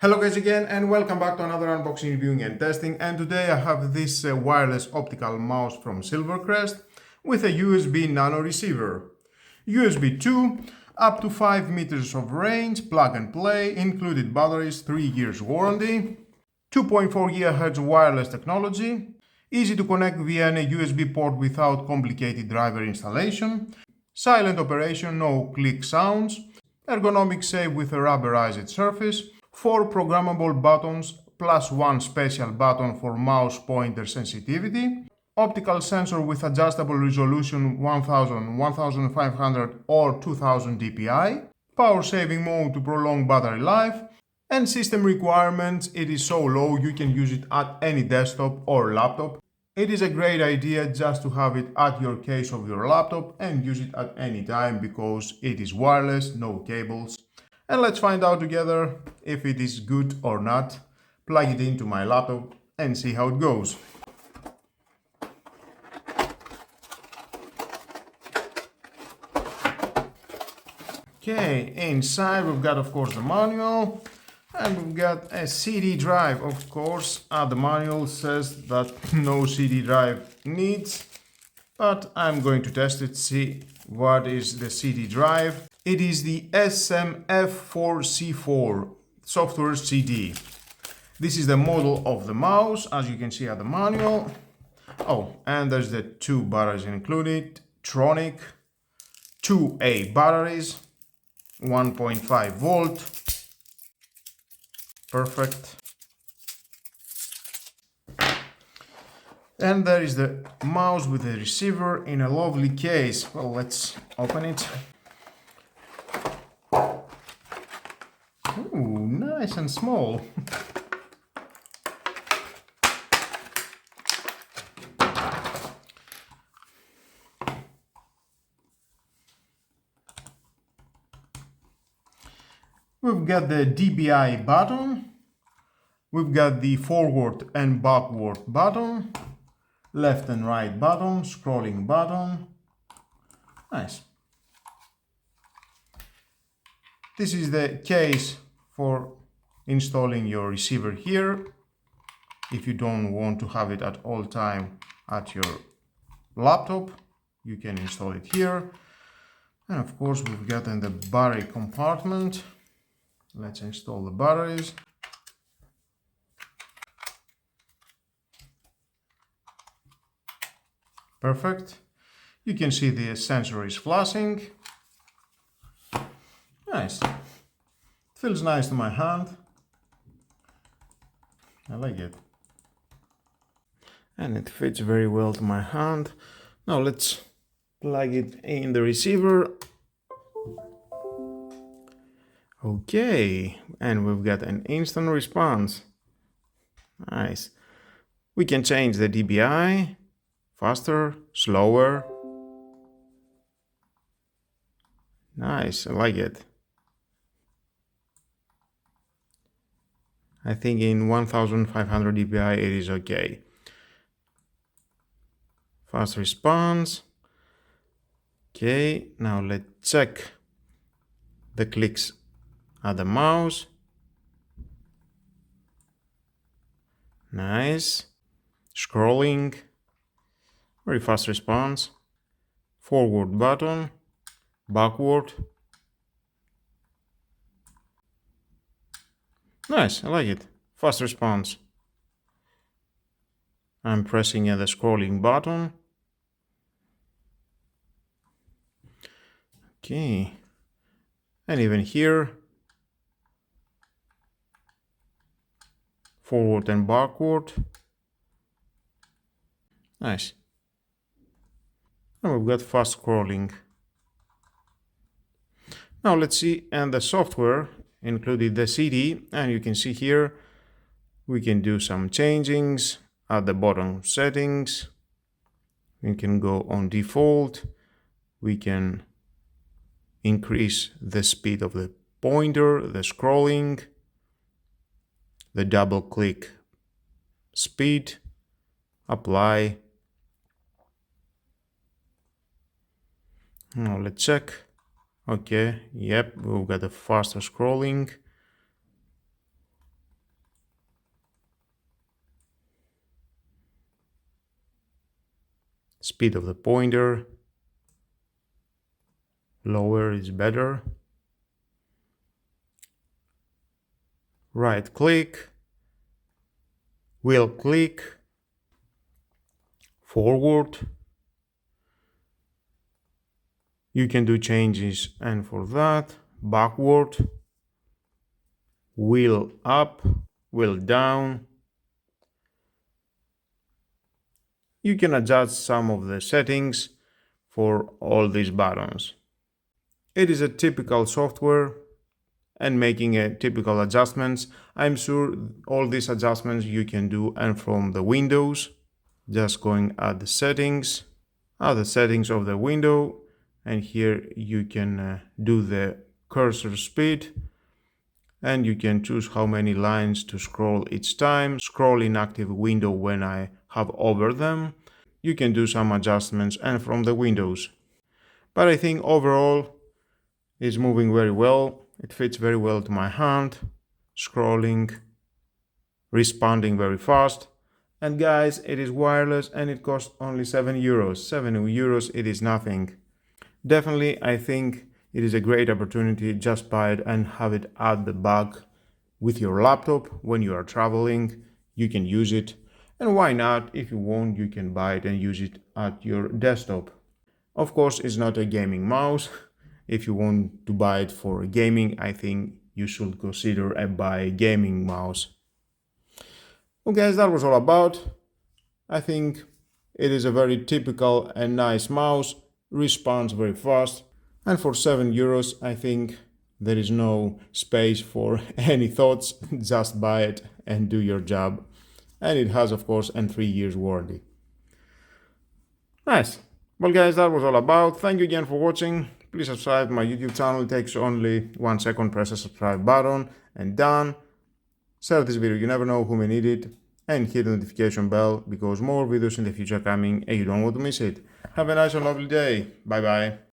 Hello guys again and welcome back to another unboxing, reviewing and testing, and today I have this wireless optical mouse from Silvercrest with a USB nano receiver. USB 2, up to 5 meters of range, plug and play, included batteries, 3 years warranty, 2.4 GHz wireless technology, easy to connect via a USB port without complicated driver installation, silent operation, no click sounds, ergonomic safe with a rubberized surface, 4 programmable buttons plus 1 special button for mouse pointer sensitivity, optical sensor with adjustable resolution 1000, 1500 or 2000 dpi, power saving mode to prolong battery life, and system requirements, it is so low you can use it at any desktop or laptop. It is a great idea just to have it at your case of your laptop and use it at any time because it is wireless, no cables. And let's find out together if it is good or not. Plug it into my laptop and see how it goes. Okay, inside we've got of course the manual and we've got a CD drive. Of course, the manual says that no CD drive needs, but I'm going to test it, see what is the CD drive. It is the SMF4C4 software CD. This is the model of the mouse, as you can see at the manual. Oh, and there's the 2 batteries included, Tronic, 2A batteries, 1.5 volt, perfect. And there is the mouse with the receiver in a lovely case. Well, let's open it. Ooh, nice and small. We've got the DBI button. We've got the forward and backward button, left and right button, scrolling button. Nice. This is the case for installing your receiver here. If you don't want to have it at all time at your laptop, you can install it here. And of course we've got in the battery compartment. Let's install the batteries. Perfect. You can see the sensor is flashing. Nice. It feels nice to my hand. I like it. And it fits very well to my hand. Now let's plug it in the receiver. Okay, and we've got an instant response. Nice. We can change the dBi, faster, slower. Nice, I like it. I think in 1500 dBi it is okay. Fast response. Okay, now let's check the clicks at the mouse. Nice. Scrolling. Very fast response. Forward button. Backward. Nice, I like it. Fast response. I'm pressing the scrolling button. Okay. And even here, forward and backward. Nice. And we've got fast scrolling. Now let's see, and the software included the CD, and you can see here we can do some changings at the bottom settings. We can go on default. We can increase the speed of the pointer, the scrolling, the double click speed, apply. Now let's check. Okay, yep, we've got a faster scrolling. speed of the pointer. Lower is better. Right click, wheel click, forward. You can do changes, and for that, backward, wheel up, wheel down. You can adjust some of the settings for all these buttons. It is a typical software and making a typical adjustments. I'm sure all these adjustments you can do and from the windows. Just going at the settings of the window, and here you can do the cursor speed, and you can choose how many lines to scroll each time. Scroll in active window when I have over them. You can do some adjustments and from the windows. But I think overall it's moving very well. It fits very well to my hand. Scrolling, responding very fast. And guys, it is wireless and it costs only 7 euros. 7 euros, it is nothing. Definitely, I think it is a great opportunity. Just buy it and have it at the bag with your laptop when you are traveling. You can use it. And why not? If you want, you can buy it and use it at your desktop. Of course, it's not a gaming mouse. If you want to buy it for gaming, I think you should consider buy a gaming mouse. Well guys, that was all about. I think it is a very typical and nice mouse, responds very fast, and for 7 euros I think there is no space for any thoughts. Just buy it and do your job. And it has of course a 3 years warranty. Nice. Well guys, that was all about. Thank you again for watching. Please subscribe to my YouTube channel. It takes only 1 second. Press the subscribe button and done. Share this video, you never know who may need it, and hit the notification bell because more videos in the future are coming and you don't want to miss it. Have a nice and lovely day. Bye bye.